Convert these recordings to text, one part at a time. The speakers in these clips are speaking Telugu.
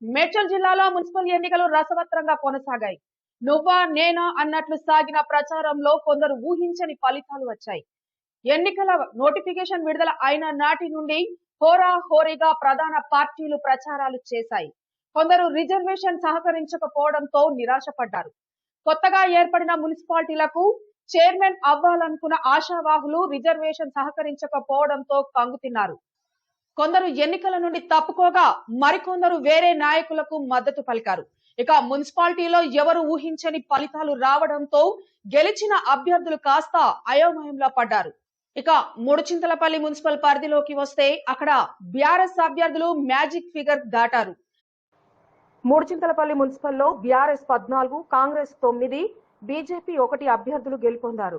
మేడ్చల్ జిల్లాలో మున్సిపల్ ఎన్నికలు రసవత్రంగా కొనసాగాయి. నువ్వా నేనా అన్నట్లు సాగిన ప్రచారంలో కొందరు ఊహించని ఫలితాలు వచ్చాయి. ఎన్నికల నోటిఫికేషన్ విడుదల అయిన నాటి నుండి హోరాహోరీగా ప్రధాన పార్టీలు ప్రచారాలు చేశాయి. కొందరు రిజర్వేషన్ సహకరించకపోవడంతో నిరాశపడ్డారు. కొత్తగా ఏర్పడిన మున్సిపాలిటీలకు చైర్మన్ అవ్వాలనుకున్న ఆశావాహులు రిజర్వేషన్ సహకరించకపోవడంతో కంగుతిన్నారు. కొందరు ఎన్నికల నుండి తప్పుకోగా మరికొందరు వేరే నాయకులకు మద్దతు పలికారు. ఇక మున్సిపాలిటీలో ఎవరు ఊహించని ఫలితాలు రావడంతో గెలిచిన అభ్యర్థులు కాస్త అయోమయంలో పడ్డారు. ఇక మూడుచింతలపల్లి మున్సిపల్ పరిధిలోకి వస్తే అక్కడ బీఆర్ఎస్ అభ్యర్థులు మ్యాజిక్ ఫిగర్ దాటారు. మూడుచింతలపల్లి మున్సిపల్లో బీఆర్ఎస్ 14, కాంగ్రెస్ 9, బీజేపీ 1 అభ్యర్థులు గెలుపొందారు.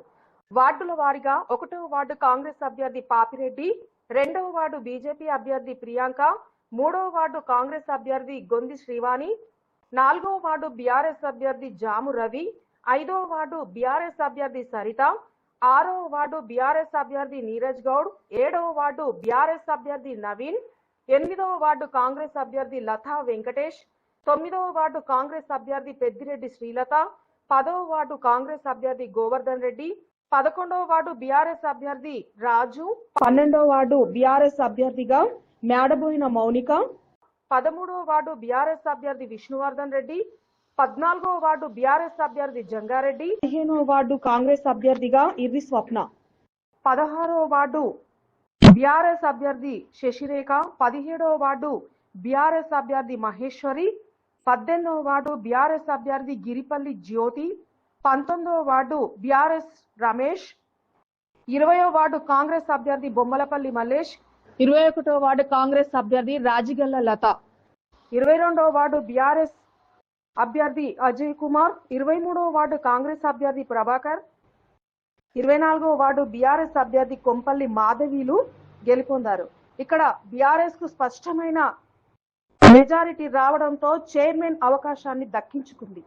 వార్డుల వారీగా 1వ వార్డు కాంగ్రెస్ అభ్యర్థి పాపిరెడ్డి, 2వ వార్డు బీజేపీ అభ్యర్థి ప్రియాంక, 3వ వార్డు కాంగ్రెస్ అభ్యర్థి గొంది శ్రీవాణి, 4వ వార్డు బీఆర్ఎస్ అభ్యర్థి జాము రవి, 5వ వార్డు బీఆర్ఎస్ అభ్యర్థి సరిత, 6వ వార్డు బీఆర్ఎస్ అభ్యర్థి నీరజ్ గౌడ్, 7వ వార్డు బీఆర్ఎస్ అభ్యర్థి నవీన్, 8వ వార్డు కాంగ్రెస్ అభ్యర్థి లతా వెంకటేష్, 9వ వార్డు కాంగ్రెస్ అభ్యర్థి పెద్దిరెడ్డి శ్రీలత, 10వ వార్డు కాంగ్రెస్ అభ్యర్థి గోవర్ధన్ రెడ్డి, 11వ వార్డు బీఆర్ఎస్ అభ్యర్థి రాజు, 12వ వార్డు బీఆర్ఎస్ అభ్యర్థిగా మేడబోయిన మౌనిక, 13వ వార్డు బీఆర్ఎస్ అభ్యర్థి విష్ణువర్ధన్ రెడ్డి, 14వ వార్డు బీఆర్ఎస్ అభ్యర్థి జంగారెడ్డి, 15వ వార్డు కాంగ్రెస్ అభ్యర్థిగా ఇర్రి స్వప్న, 16వ వార్డు బీఆర్ఎస్ అభ్యర్థి శశిరేఖ, 17వ వార్డు బీఆర్ఎస్ అభ్యర్థి మహేశ్వరి, 18వ వార్డు బీఆర్ఎస్ అభ్యర్థి గిరిపల్లి జ్యోతి, 19వ వార్డు బీఆర్ఎస్ రమేష్, 20వ వార్డు కాంగ్రెస్ అభ్యర్థి బొమ్మలపల్లి మల్లేష్, 21వ వార్డు కాంగ్రెస్ అభ్యర్థి రాజిగల్ల లత, 22వ వార్డు బీఆర్ఎస్ అభ్యర్థి అజయ్ కుమార్, 23వ వార్డు కాంగ్రెస్ అభ్యర్థి ప్రభాకర్, 24వ వార్డు బీఆర్ఎస్ అభ్యర్థి కొంపల్లి మాధవీలు గెలుపొందారు. ఇక్కడ బీఆర్ఎస్ కు స్పష్టమైన మెజారిటీ రావడంతో చైర్మన్ అవకాశాన్ని దక్కించుకుంది.